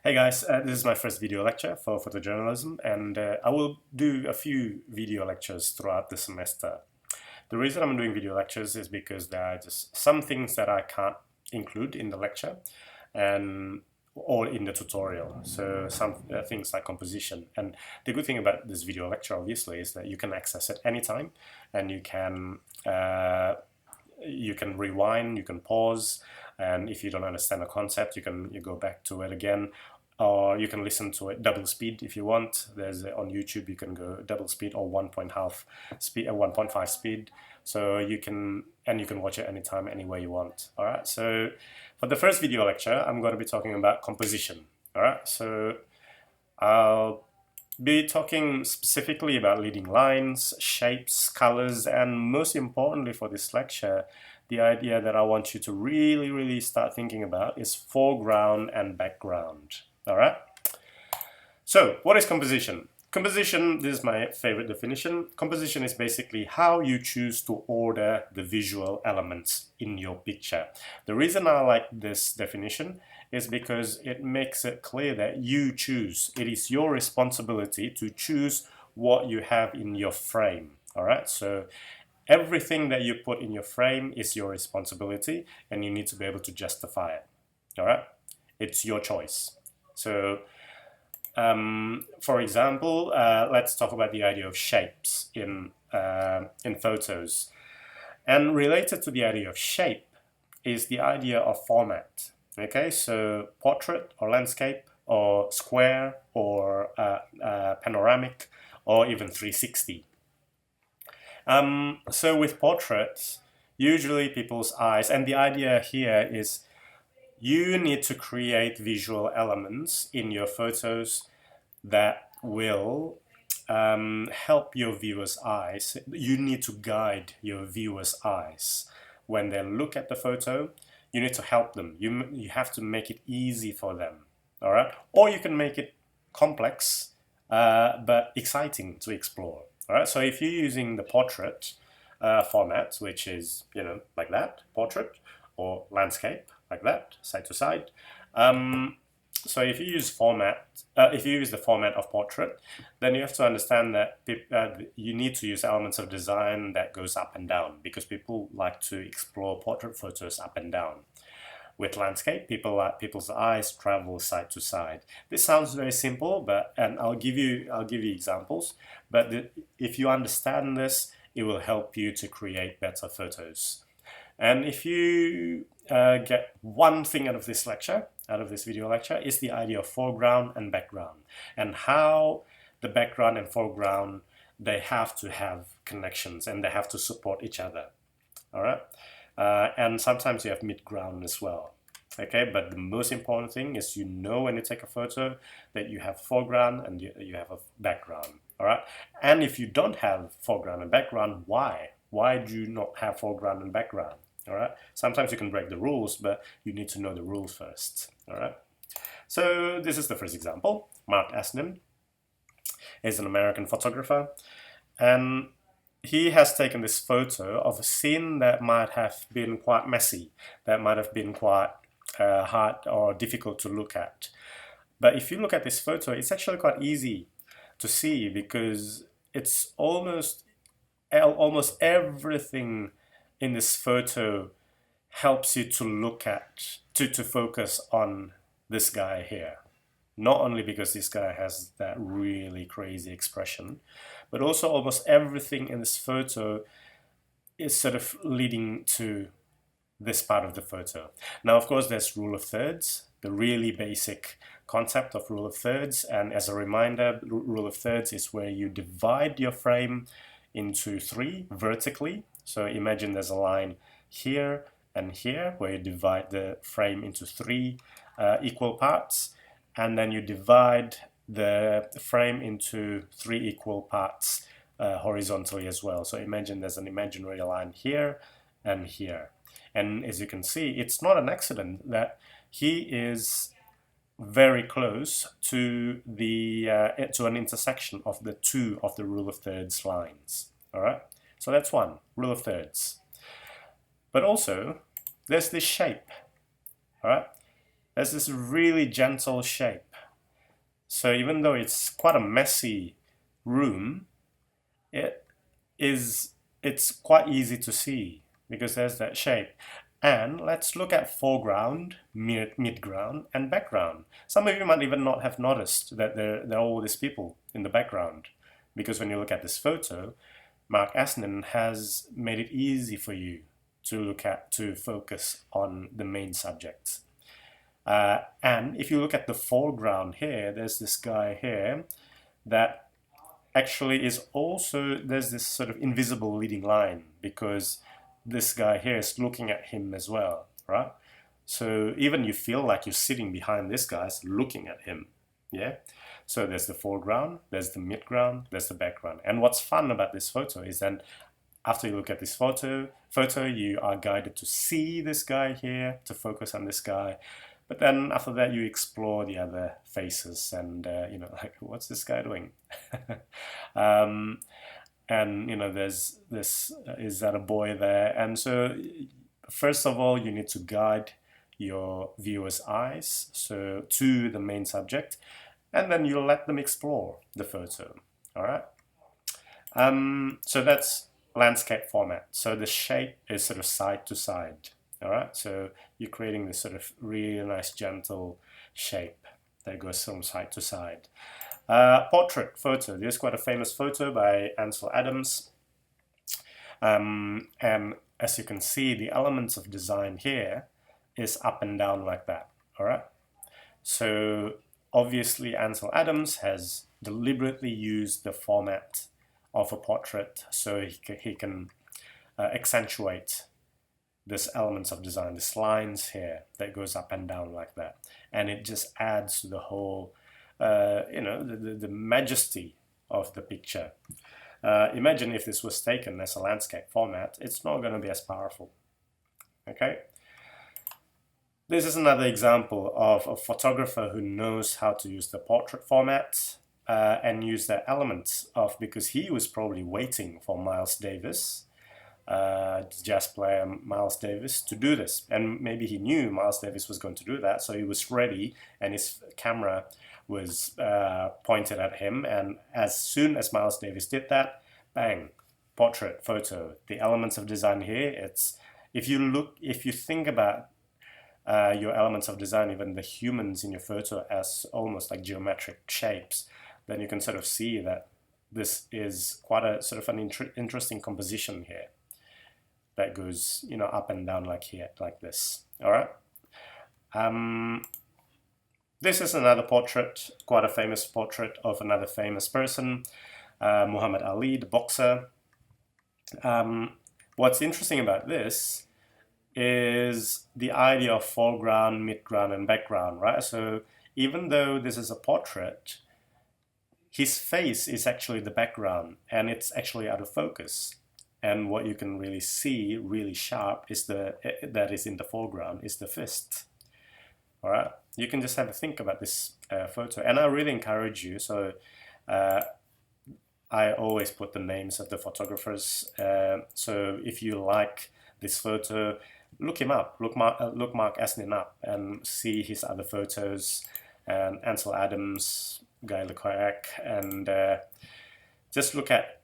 Hey guys, this is my first video lecture for photojournalism, and I will do a few video lectures throughout the semester. The reason I'm doing video lectures is because there are just some things that I can't include in the lecture or in the tutorial. So some things like composition. And the good thing about this video lecture obviously is that you can access it anytime, and you can rewind, you can pause, and if you don't understand a concept, you go back to it again, or you can listen to it double speed if you want. There's on YouTube you can go double speed or 1.5 speed, 1.5 speed. So you can watch it anytime, anywhere you want. All right. So for the first video lecture, I'm going to be talking about composition. All right. So I'll be talking specifically about leading lines, shapes, colors, and most importantly for this lecture, the idea that I want you to really start thinking about is foreground and background. All right? So, what is composition? Composition, this is my favorite definition. Composition is basically how you choose to order the visual elements in your picture. The reason I like this definition is because it makes it clear that you choose. It is your responsibility to choose what you have in your frame. All right, so everything that you put in your frame is your responsibility, and you need to be able to justify it. All right, it's your choice. So for example, let's talk about the idea of shapes in photos. And related to the idea of shape is the idea of format. Okay, so portrait or landscape or square or panoramic or even 360. So with portraits, usually people's eyes, and the idea here is you need to create visual elements in your photos that will help your viewers' eyes. You need to guide your viewers' eyes. When they look at the photo, you need to help them. You have to make it easy for them, all right? Or you can make it complex, but exciting to explore, all right? So if you're using the portrait format, which is, like that, portrait, or landscape, like that, side to side. So if you use the format of portrait, then you have to understand that you need to use elements of design that goes up and down, because people like to explore portrait photos up and down. With landscape, people's eyes travel side to side. This sounds very simple, and I'll give you examples. But if you understand this, it will help you to create better photos. And if you get one thing out of this video lecture, is the idea of foreground and background, and how the background and foreground, they have to have connections and they have to support each other. All right, and sometimes you have mid-ground as well. Okay, but the most important thing is when you take a photo that you have foreground and you have a background. All right, and if you don't have foreground and background, why? Why do you not have foreground and background? All right. Sometimes you can break the rules, but you need to know the rules first. All right. So this is the first example. Mark Asnin is an American photographer, and he has taken this photo of a scene that might have been quite messy, that might have been quite hard or difficult to look at. But if you look at this photo, it's actually quite easy to see, because it's almost everything in this photo helps you to look at, to focus on this guy here. Not only because this guy has that really crazy expression, but also almost everything in this photo is sort of leading to this part of the photo. Now, of course, there's rule of thirds, the really basic concept of rule of thirds. And as a reminder, rule of thirds is where you divide your frame into 3 vertically. So imagine there's a line here and here where you divide the frame into 3 equal parts, and then you divide the frame into 3 equal parts horizontally as well. So imagine there's an imaginary line here and here. And as you can see, it's not an accident that he is very close to to an intersection of the 2 of the rule of thirds lines. All right, so that's one, rule of thirds. But also, there's this shape. All right, there's this really gentle shape. So even though it's quite a messy room, it's quite easy to see because there's that shape. And let's look at foreground, midground, and background. Some of you might even not have noticed that there are all these people in the background, because when you look at this photo, Mark Asnin has made it easy for you to focus on the main subjects. And if you look at the foreground here, there's this guy here that actually is also, there's this sort of invisible leading line because this guy here is looking at him as well, right? So even you feel like you're sitting behind this guy's looking at him, yeah? So there's the foreground, there's the midground, there's the background. And what's fun about this photo is that after you look at this photo, you are guided to see this guy here, to focus on this guy. But then after that, you explore the other faces and, like, what's this guy doing? And, there's this, is that a boy there? And so, first of all, you need to guide your viewer's eyes to the main subject, and then you let them explore the photo, all right? So that's landscape format. So the shape is sort of side to side. All right, so you're creating this sort of really nice, gentle shape that goes from side to side. Portrait photo. This is quite a famous photo by Ansel Adams. And as you can see, the elements of design here is up and down like that. All right. So obviously, Ansel Adams has deliberately used the format of a portrait so he can accentuate this elements of design, this lines here that goes up and down like that, and it just adds to the whole, the majesty of the picture. Imagine if this was taken as a landscape format, it's not going to be as powerful. Okay. This is another example of a photographer who knows how to use the portrait format and use the elements of, because he was probably waiting for Miles Davis, jazz player Miles Davis, to do this, and maybe he knew Miles Davis was going to do that, so he was ready and his camera was pointed at him, and as soon as Miles Davis did that, bang, portrait photo. The elements of design here, it's, if you think about your elements of design, even the humans in your photo, as almost like geometric shapes, then you can sort of see that this is quite a sort of an interesting composition here that goes, up and down like here, like this. All right. This is another portrait, quite a famous portrait of another famous person, Muhammad Ali, the boxer. What's interesting about this is the idea of foreground, midground, and background, right? So even though this is a portrait, his face is actually the background, and it's actually out of focus. And what you can really see, really sharp, is that is in the foreground, is the fist. All right, you can just have a think about this photo, and I really encourage you. So I always put the names of the photographers. So if you like this photo, look him up. Look Mark Asnin up and see his other photos. Ansel Adams, Guy Leclerc, and just look at.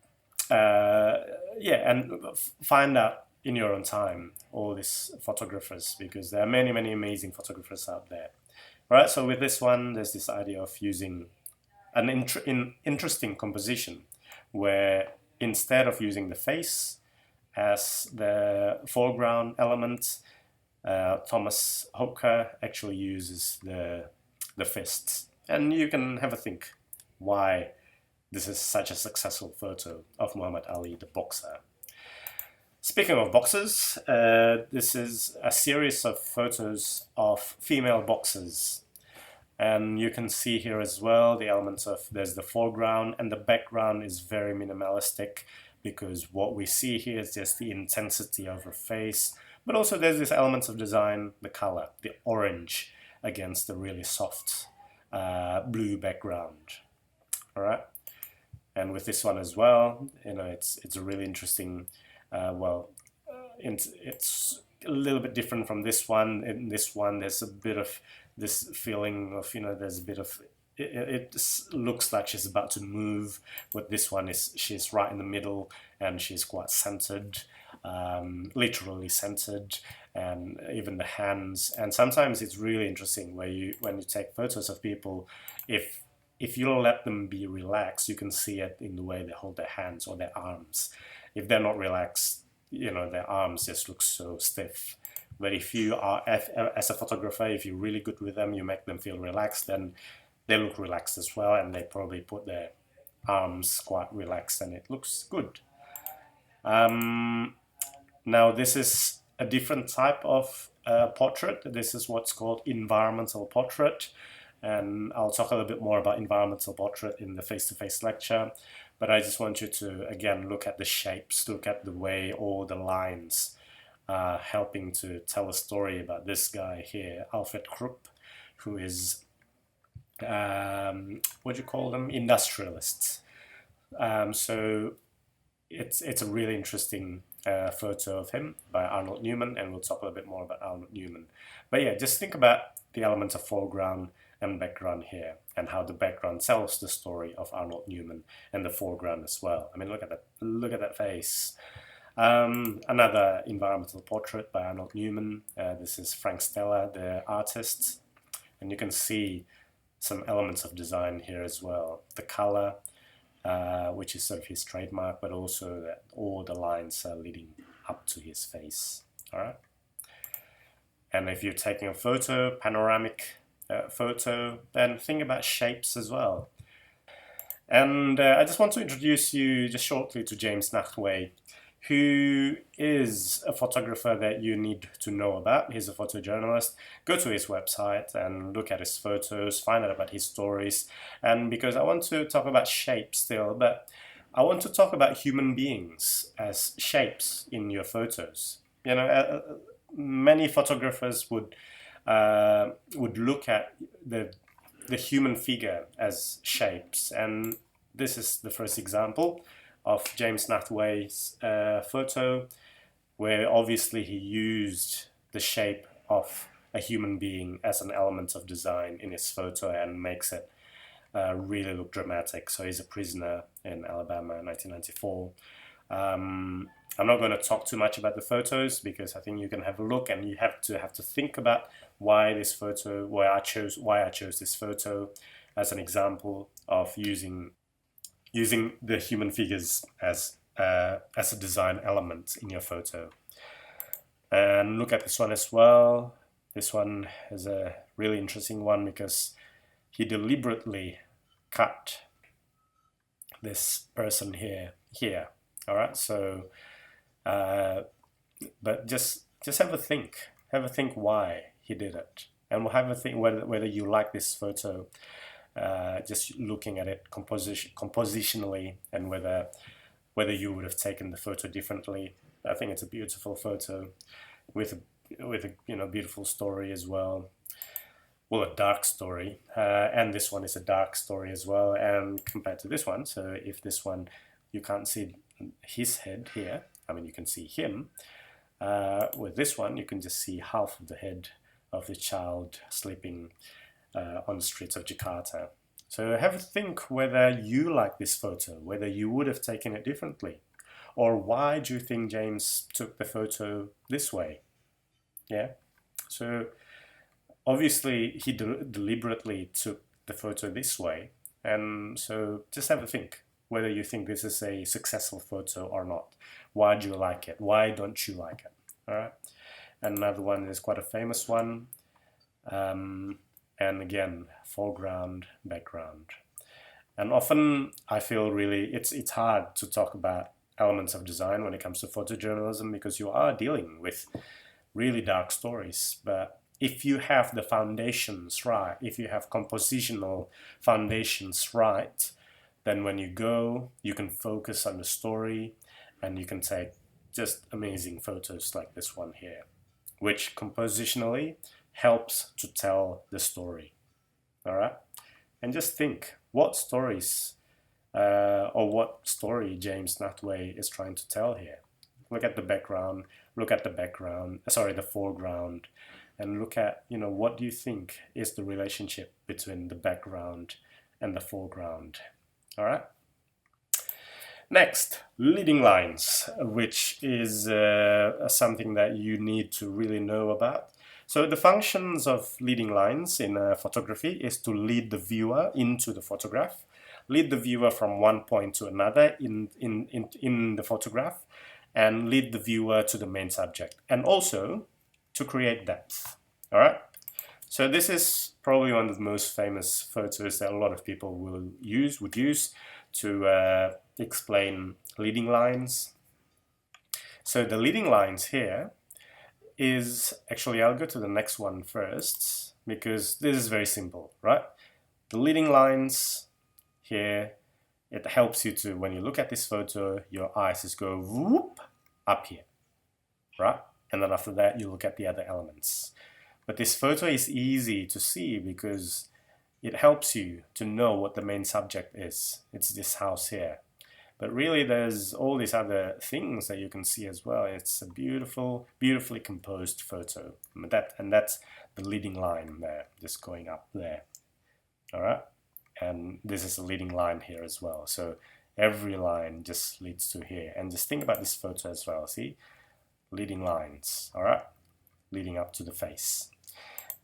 And find out in your own time all these photographers, because there are many, many amazing photographers out there. All right, so with this one, there's this idea of using an interesting composition where instead of using the face as the foreground element, Thomas Hoepker actually uses the fists. And you can have a think why this is such a successful photo of Muhammad Ali, the boxer. Speaking of boxers, this is a series of photos of female boxers. And you can see here as well the elements of, there's the foreground, and the background is very minimalistic, because what we see here is just the intensity of her face. But also there's these elements of design, the color, the orange against the really soft blue background. All right. And with this one as well, it's a really interesting, it's a little bit different from this one. In this one, there's a bit of this feeling of, there's a bit of looks like she's about to move. With this one, she's right in the middle, and she's quite centered, literally centered, and even the hands. And sometimes it's really interesting when you take photos of people, if you let them be relaxed, you can see it in the way they hold their hands or their arms. If they're not relaxed, their arms just look so stiff. But if you are, as a photographer, if you're really good with them, you make them feel relaxed, then they look relaxed as well, and they probably put their arms quite relaxed, and it looks good. Now this is a different type of portrait. This is what's called environmental portrait, and I'll talk a little bit more about environmental portrait in the face-to-face lecture. But I just want you to, again, look at the shapes, look at the way all the lines are helping to tell a story about this guy here, Alfred Krupp, who is, what do you call them, industrialists. So it's a really interesting photo of him by Arnold Newman, and we'll talk a little bit more about Arnold Newman. But yeah, just think about the elements of foreground and background here, and how the background tells the story of Arnold Newman, and the foreground as well. I mean, look at that face. Another environmental portrait by Arnold Newman. This is Frank Stella, the artist, and you can see some elements of design here as well. The color, which is sort of his trademark, but also that all the lines are leading up to his face. All right. And if you're taking a photo, panoramic photo, then think about shapes as well. And I just want to introduce you just shortly to James Nachtwey, who is a photographer that you need to know about. He's a photojournalist. Go to his website and look at his photos, find out about his stories. And because I want to talk about shapes still, but I want to talk about human beings as shapes in your photos. Many photographers would look at the human figure as shapes, and this is the first example of James Nachtwey's photo, where obviously he used the shape of a human being as an element of design in his photo and makes it really look dramatic. So he's a prisoner in Alabama in 1994. I'm not going to talk too much about the photos, because I think you can have a look, and you have to think about why I chose this photo as an example of using the human figures as a design element in your photo. And look at this one as well. This one is a really interesting one, because he deliberately cut this person here. All right, so but just have a think why he did it, and we'll have a think whether you like this photo, just looking at it compositionally, and whether you would have taken the photo differently. I think it's a beautiful photo with a beautiful story as well. Well, a dark story, and this one is a dark story as well, and compared to this one. So if this one, you can't see his head here, I mean, you can see him. With this one, you can just see half of the head of the child sleeping on the streets of Jakarta. So have a think whether you like this photo, whether you would have taken it differently, or why do you think James took the photo this way? Yeah, so obviously he deliberately took the photo this way, and so just have a think whether you think this is a successful photo or not. Why do you like it? Why don't you like it? All right. And another one is quite a famous one. And again, foreground, background. And often I feel really it's hard to talk about elements of design when it comes to photojournalism, because you are dealing with really dark stories. But if you have the foundations right, if you have compositional foundations right, then when you go, you can focus on the story, and you can take just amazing photos like this one here, which compositionally helps to tell the story. All right? And just think what stories or what story James Nachtwey is trying to tell here. Look at the background, the foreground, and look at, what do you think is the relationship between the background and the foreground. All right. Next, leading lines, which is something that you need to really know about. So the functions of leading lines in photography is to lead the viewer into the photograph, lead the viewer from one point to another in the photograph, and lead the viewer to the main subject, and also to create depth. All right. So this is probably one of the most famous photos that a lot of people would use to explain leading lines. So the leading lines here is actually, I'll go to the next one first because this is very simple, right? The leading lines here, it helps you to, when you look at this photo, your eyes just go whoop up here, right? And then after that, you look at the other elements. But this photo is easy to see because it helps you to know what the main subject is. It's this house here. But really there's all these other things that you can see as well. It's a beautifully composed photo. And that's the leading line there, just going up there. All right? And this is a leading line here as well. So every line just leads to here. And just think about this photo as well, see? Leading lines, all right? Leading up to the face.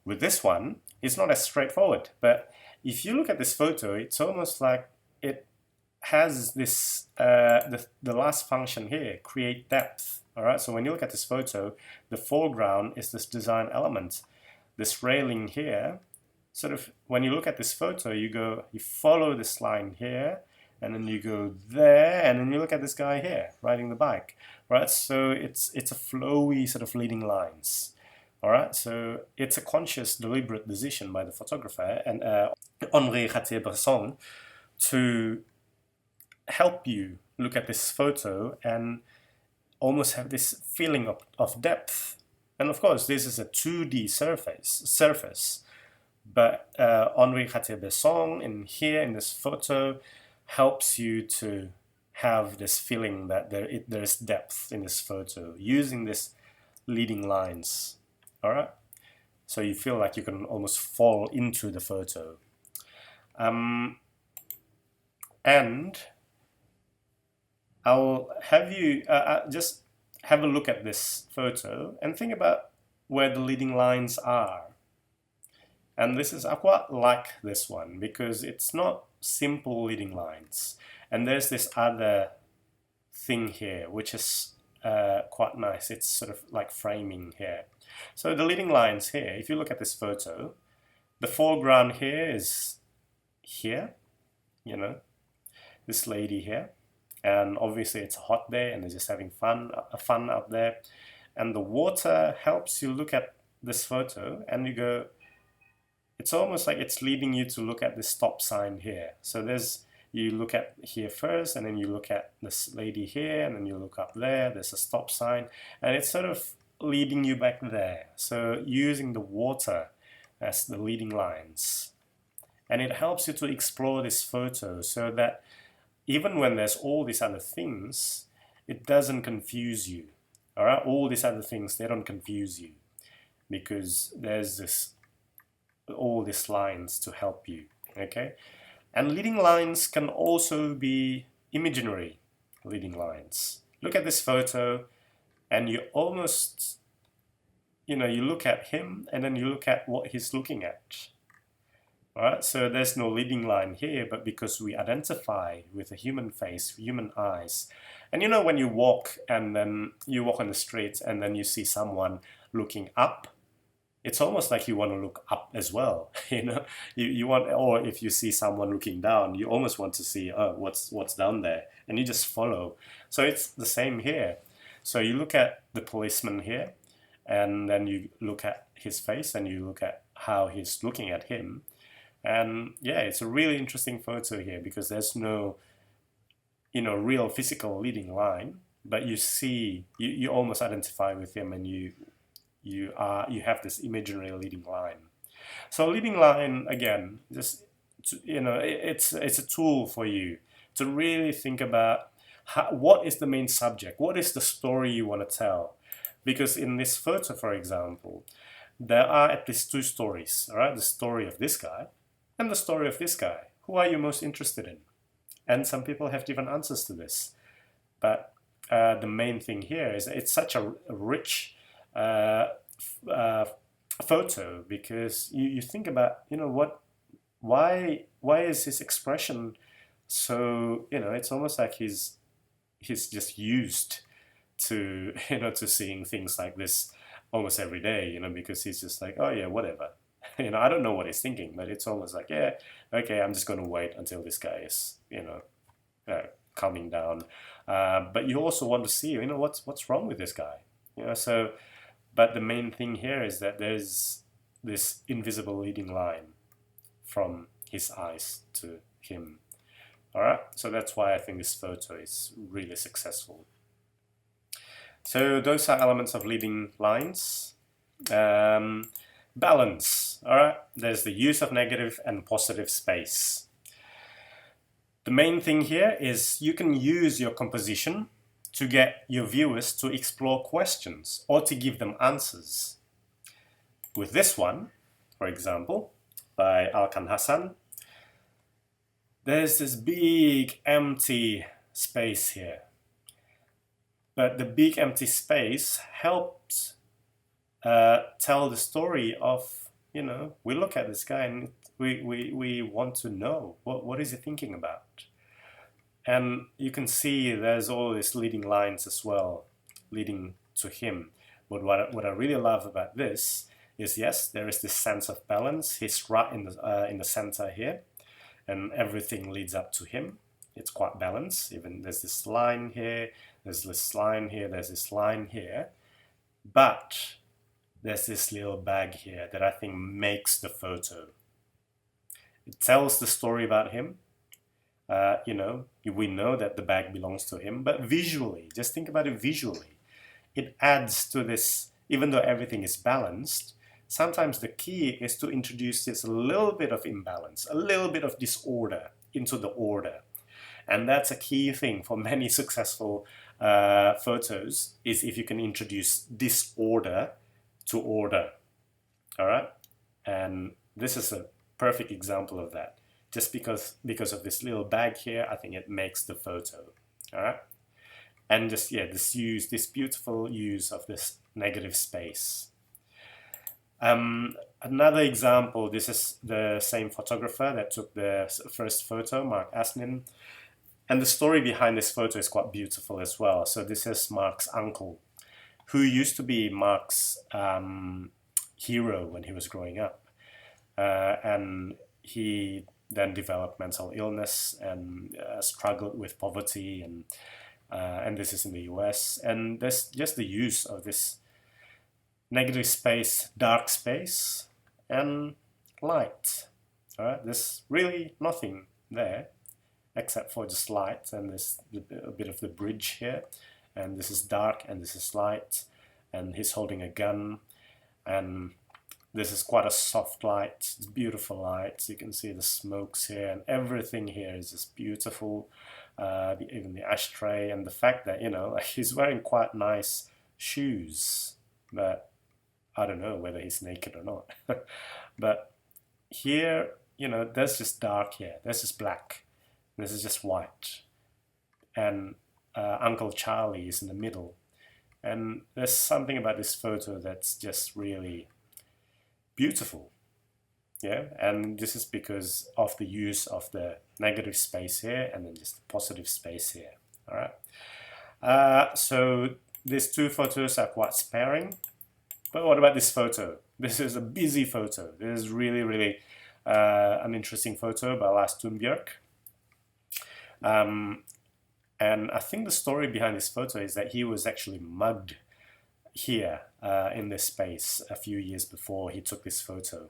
With this one, it's not as straightforward, but if you look at this photo, it's almost like it has this, the last function here, create depth. All right, so when you look at this photo, the foreground is this design element. This railing here, sort of, when you look at this photo, you follow this line here, and then you go there, and then you look at this guy here, riding the bike, right? So it's a flowy sort of leading lines. All right, so it's a conscious, deliberate decision by the photographer and Henri Cartier-Bresson to help you look at this photo and almost have this feeling of depth. And of course, this is a 2D surface. But Henri Cartier-Bresson in this photo helps you to have this feeling that there is depth in this photo using this leading lines. All right, so you feel like you can almost fall into the photo. And I'll have you just have a look at this photo and think about where the leading lines are. And I quite like this one because it's not simple leading lines. And there's this other thing here, which is quite nice. It's sort of like framing here. So the leading lines here, if you look at this photo, the foreground here is here, this lady here. And obviously it's a hot day and they're just having fun out there. And the water helps you look at this photo and you go, it's almost like it's leading you to look at this stop sign here. So you look at here first and then you look at this lady here and then you look up there, there's a stop sign, and it's sort of leading you back there. So using the water as the leading lines. And it helps you to explore this photo so that even when there's all these other things, it doesn't confuse you. All right, all these other things, they don't confuse you because there's all these lines to help you, okay? And leading lines can also be imaginary leading lines. Look at this photo and you almost, you look at him and then you look at what he's looking at. All right, so there's no leading line here, but because we identify with a human face, human eyes. And when you walk and then you walk on the streets and then you see someone looking up, it's almost like you want to look up as well, you want, or if you see someone looking down, you almost want to see, what's down there, and you just follow. So it's the same here. So you look at the policeman here, and then you look at his face, and you look at how he's looking at him. And yeah, it's a really interesting photo here because there's no, real physical leading line, but you see, you almost identify with him, and you have this imaginary leading line. So leading line, again, just it's a tool for you to really think about what is the main subject, what is the story you want to tell. Because in this photo, for example, there are at least two stories, all right? The story of this guy and the story of this guy. Who are you most interested in? And some people have different answers to this. But the main thing here is it's such a rich photo, because you think about, why is his expression so, it's almost like he's just used to, to seeing things like this almost every day, because he's just like, oh yeah, whatever. I don't know what he's thinking, but it's almost like, yeah, okay, I'm just going to wait until this guy is, calming down. But you also want to see, what's wrong with this guy, so, but the main thing here is that there's this invisible leading line from his eyes to him. All right, so that's why I think this photo is really successful. So those are elements of leading lines. Balance, all right, there's the use of negative and positive space. The main thing here is you can use your composition to get your viewers to explore questions or to give them answers. With this one, for example, by Alkan Hassan, there's this big empty space here. But the big empty space helps tell the story of, we look at this guy and we want to know what is he thinking about. And you can see there's all these leading lines as well, leading to him. But what I really love about this is, yes, there is this sense of balance. He's right in the center here, and everything leads up to him. It's quite balanced. Even there's this line here, there's this line here, there's this line here. But there's this little bag here that I think makes the photo. It tells the story about him. We know that the bag belongs to him, but visually, just think about it visually. It adds to this, even though everything is balanced, sometimes the key is to introduce this little bit of imbalance, a little bit of disorder into the order. And that's a key thing for many successful photos, is if you can introduce disorder to order. All right? And this is a perfect example of that. Just because of this little bag here, I think it makes the photo. All right? And just, this beautiful use of this negative space. Another example, this is the same photographer that took the first photo, Mark Asnin. And the story behind this photo is quite beautiful as well. So this is Mark's uncle, who used to be Mark's hero when he was growing up. And he then developed mental illness and struggled with poverty, and this is in the US. And there's just the use of this negative space, dark space, and light. All right, there's really nothing there except for just light, and there's a bit of the bridge here, and this is dark and this is light, and he's holding a gun, and this is quite a soft light. It's beautiful light. You can see the smokes here, and everything here is just beautiful. Even the ashtray, and the fact that he's wearing quite nice shoes, but I don't know whether he's naked or not. But here, there's just dark here. There's just black. This is just white, and Uncle Charlie is in the middle. And there's something about this photo that's just really beautiful. Yeah, and this is because of the use of the negative space here and then just the positive space here. All right. So these two photos are quite sparing. But what about this photo? This is a busy photo. This is really, really an interesting photo by Lars Thunbjörk. And I think the story behind this photo is that he was actually mugged here in this space a few years before he took this photo.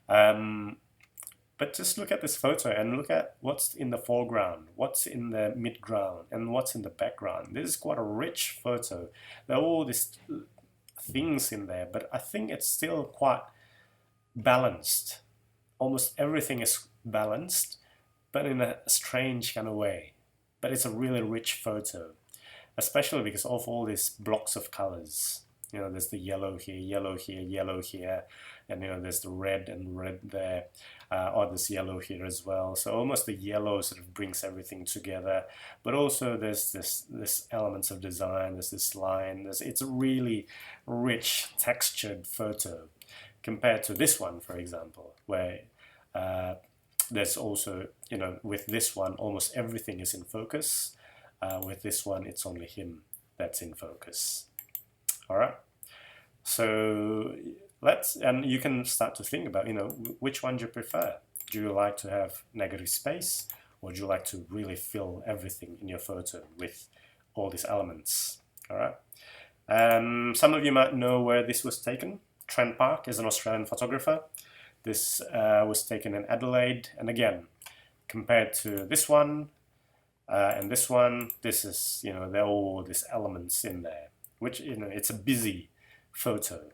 But just look at this photo and look at what's in the foreground, what's in the midground, and what's in the background. This is quite a rich photo. There are all these things in there, but I think it's still quite balanced. Almost everything is balanced, but in a strange kind of way. But it's a really rich photo, especially because of all these blocks of colors. You know, there's the yellow here, yellow here, yellow here, and you know, there's the red and red there, or this yellow here as well. So almost the yellow sort of brings everything together, but also there's this elements of design. There's this line. It's a really rich, textured photo compared to this one, for example, where there's also, you know, with this one, almost everything is in focus. With this one, it's only him that's in focus. All right. So and you can start to think about, you know, which one do you prefer? Do you like to have negative space, or do you like to really fill everything in your photo with all these elements? All right. Some of you might know where this was taken. Trent Park is an Australian photographer. This was taken in Adelaide, and again, compared to this one and this one, this is, you know, there are all these elements in there, which, you know, it's a busy photo,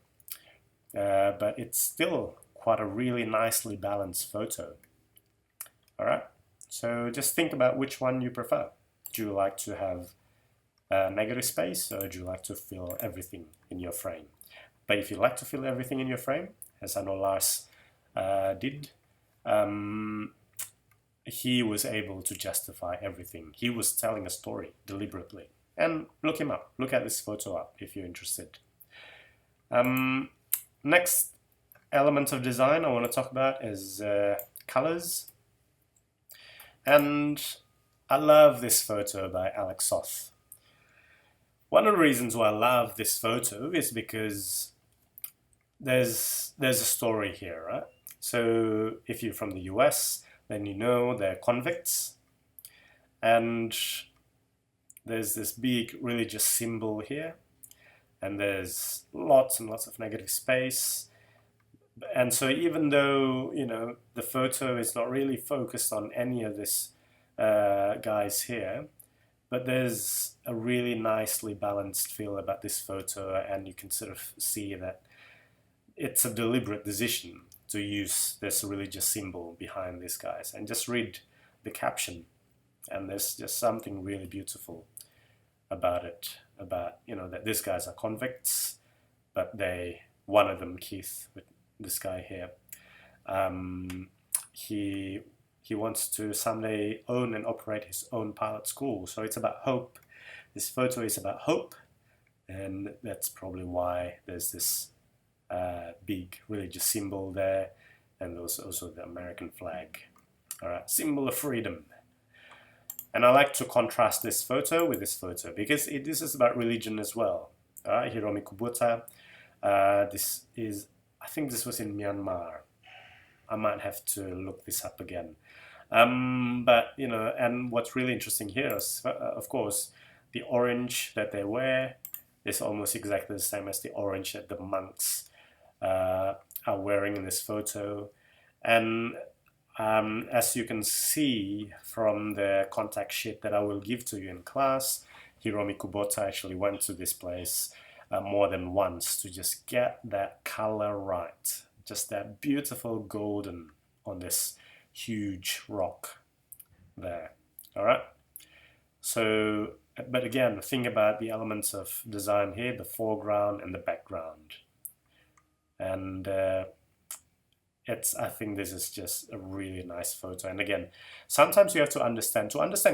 but it's still quite a really nicely balanced photo. All right, so just think about which one you prefer. Do you like to have negative space, or do you like to fill everything in your frame? But if you like to fill everything in your frame, as I know Lars did, he was able to justify everything. He was telling a story deliberately. And look him up. Look at this photo up if you're interested. Next element of design I want to talk about is colors. And I love this photo by Alex Soth. One of the reasons why I love this photo is because there's a story here, right? So if you're from the US, then you know they're convicts, and there's this big religious symbol here, and there's lots and lots of negative space. And so even though, you know, the photo is not really focused on any of this guys here, but there's a really nicely balanced feel about this photo, and you can sort of see that it's a deliberate decision to use this religious symbol behind these guys. And just read the caption, and there's just something really beautiful about it, about, you know, that these guys are convicts, but one of them, Keith, with this guy here, he wants to someday own and operate his own pilot school. So it's about hope. This photo is about hope, and that's probably why there's this big religious symbol there, and there's also the American flag. All right, symbol of freedom. And I like to contrast this photo with this photo because this is about religion as well. All right, Hiromi Kubota. I think this was in Myanmar. I might have to look this up again. But, you know, and what's really interesting here is, of course, the orange that they wear is almost exactly the same as the orange that the monks are wearing in this photo. And as you can see from the contact sheet that I will give to you in class, Hiromi Kubota actually went to this place more than once to just get that color right. Just that beautiful golden on this huge rock there. All right. So, but again, think about the elements of design here, the foreground and the background. And I think this is just a really nice photo. And again, sometimes you have to understand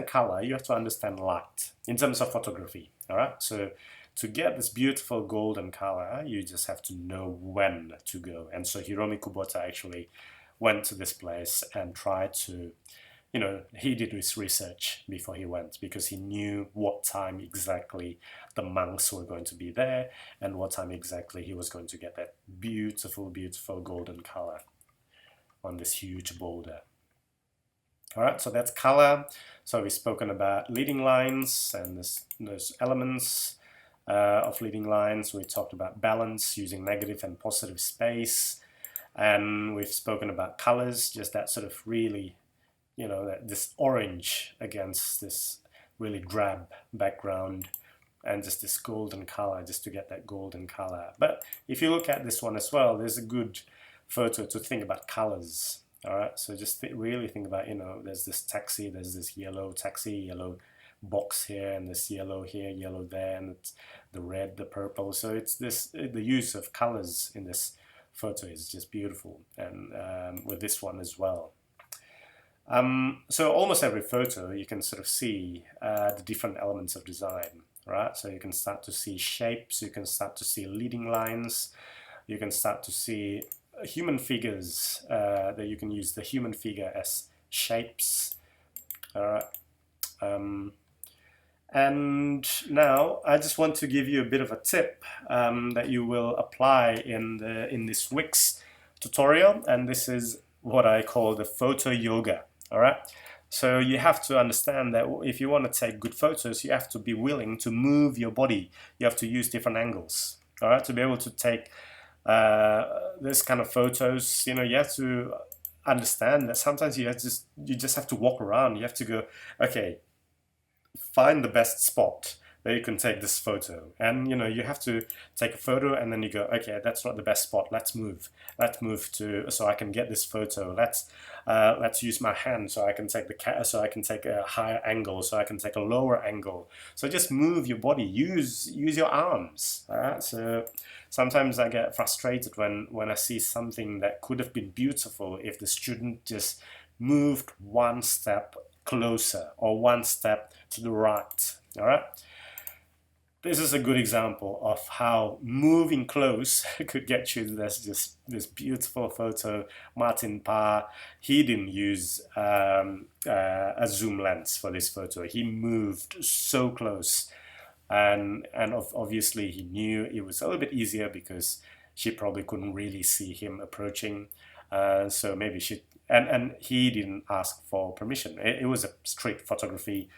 color, you have to understand light in terms of photography. All right. So to get this beautiful golden color, you just have to know when to go. And so Hiromi Kubota actually went to this place and tried to, you know, he did his research before he went, because he knew what time exactly the monks were going to be there and what time exactly he was going to get that beautiful, beautiful golden color on this huge boulder. All right, so that's color. So we've spoken about leading lines and those elements of leading lines. We talked about balance, using negative and positive space. And we've spoken about colors, just that sort of really, you know, this orange against this really drab background, and just this golden color, just to get that golden color. But if you look at this one as well, there's a good photo to think about colors. All right, so just really think about, you know, there's this taxi, there's this yellow taxi, yellow box here, and this yellow here, yellow there, and it's the red, the purple. So it's this, the use of colors in this photo is just beautiful, and with this one as well. So almost every photo you can sort of see the different elements of design, right? So you can start to see shapes, you can start to see leading lines, you can start to see human figures, that you can use the human figure as shapes. All right. And now I just want to give you a bit of a tip that you will apply in this Wix tutorial, and this is what I call the photo yoga. All right. So you have to understand that if you want to take good photos, you have to be willing to move your body. You have to use different angles. All right, to be able to take this kind of photos, you know, you have to understand that sometimes you just have to walk around. You have to go, okay, find the best spot where you can take this photo, and you know, you have to take a photo and then you go, okay, that's not the best spot, let's move to, so I can get this photo. Let's use my hand so I can take so I can take a higher angle, so I can take a lower angle. So just move your body, use your arms. All right. So sometimes I get frustrated when I see something that could have been beautiful if the student just moved one step closer or one step to the right. All right. This is a good example of how moving close could get you this beautiful photo. Martin Parr, he didn't use a zoom lens for this photo. He moved so close, and obviously he knew it was a little bit easier because she probably couldn't really see him approaching. So maybe and he didn't ask for permission. It was a street photography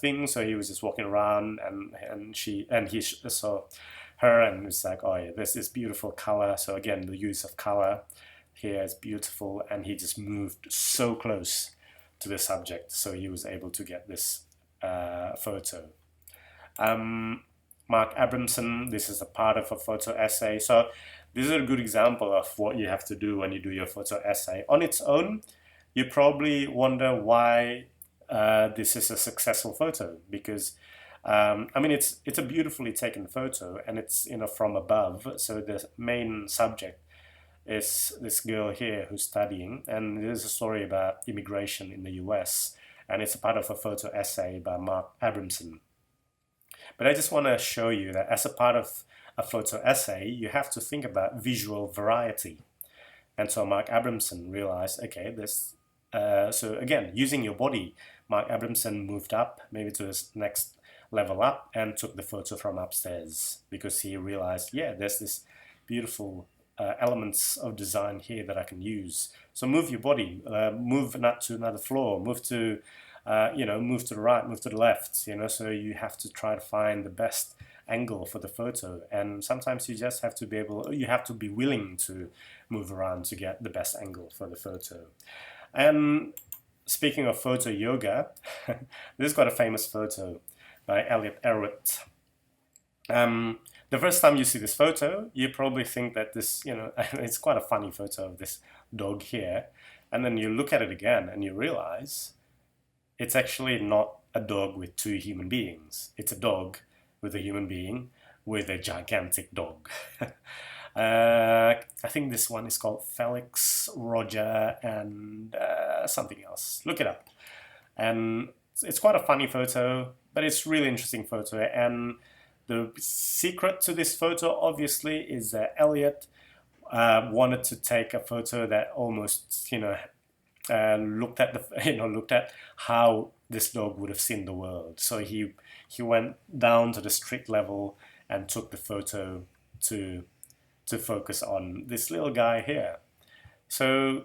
thing, so he was just walking around, and he saw her and was like, oh yeah, this is beautiful color. So again, the use of color here is beautiful, and he just moved so close to the subject, so he was able to get this photo. Mark Abramson, this is a part of a photo essay. So this is a good example of what you have to do when you do your photo essay. On its own, you probably wonder why this is a successful photo, because I mean, it's a beautifully taken photo, and it's, you know, from above. So the main subject is this girl here who's studying, and there's a story about immigration in the US, and it's a part of a photo essay by Mark Abramson. But I just want to show you that as a part of a photo essay, you have to think about visual variety. And so Mark Abramson realized, okay, this. So again, using your body, Mark Abramson moved up, maybe to his next level up, and took the photo from upstairs, because he realized, yeah, there's this beautiful elements of design here that I can use. So move your body, move not to another floor, move to, move to the right, move to the left, you know, so you have to try to find the best angle for the photo, and sometimes you just have to you have to be willing to move around to get the best angle for the photo. And speaking of photo yoga, this is quite a famous photo by Elliot Erwitt. The first time you see this photo, you probably think that this, you know, it's quite a funny photo of this dog here, and then you look at it again and you realize it's actually not a dog with two human beings. It's a dog with a human being with a gigantic dog. I think this one is called Felix, Roger, and something else. Look it up. And it's quite a funny photo, but it's really interesting photo. And the secret to this photo, obviously, is that Elliot wanted to take a photo that almost, looked at how this dog would have seen the world. So he went down to the street level and took the photo to focus on this little guy here. So,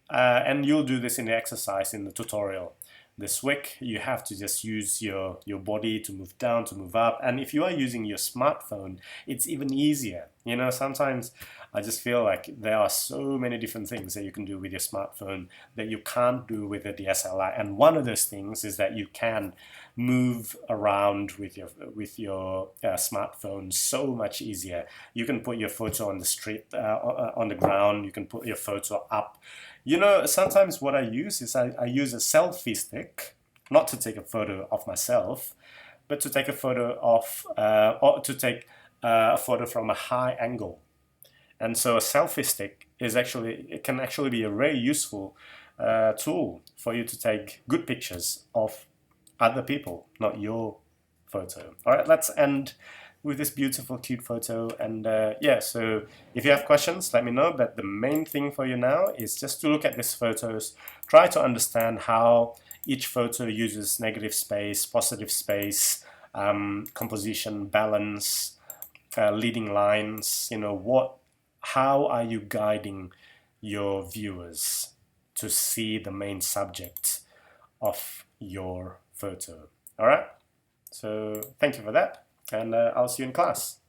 and you'll do this in the exercise in the tutorial this week. You have to just use your body to move down, to move up. And if you are using your smartphone, it's even easier. You know, sometimes I just feel like there are so many different things that you can do with your smartphone that you can't do with a DSLR. And one of those things is that you can move around with your smartphone so much easier. You can put your photo on the street, on the ground. You can put your photo up. You know, sometimes what I use is I use a selfie stick, not to take a photo of myself, but to take a photo of, or to take a photo from a high angle. And so a selfie stick it can actually be a very useful tool for you to take good pictures of other people, not your photo. All right, let's end with this beautiful, cute photo. And yeah, so if you have questions, let me know. But the main thing for you now is just to look at these photos, try to understand how each photo uses negative space, positive space, composition, balance, leading lines. How are you guiding your viewers to see the main subject of your photo? All right. So thank you for that, and I'll see you in class.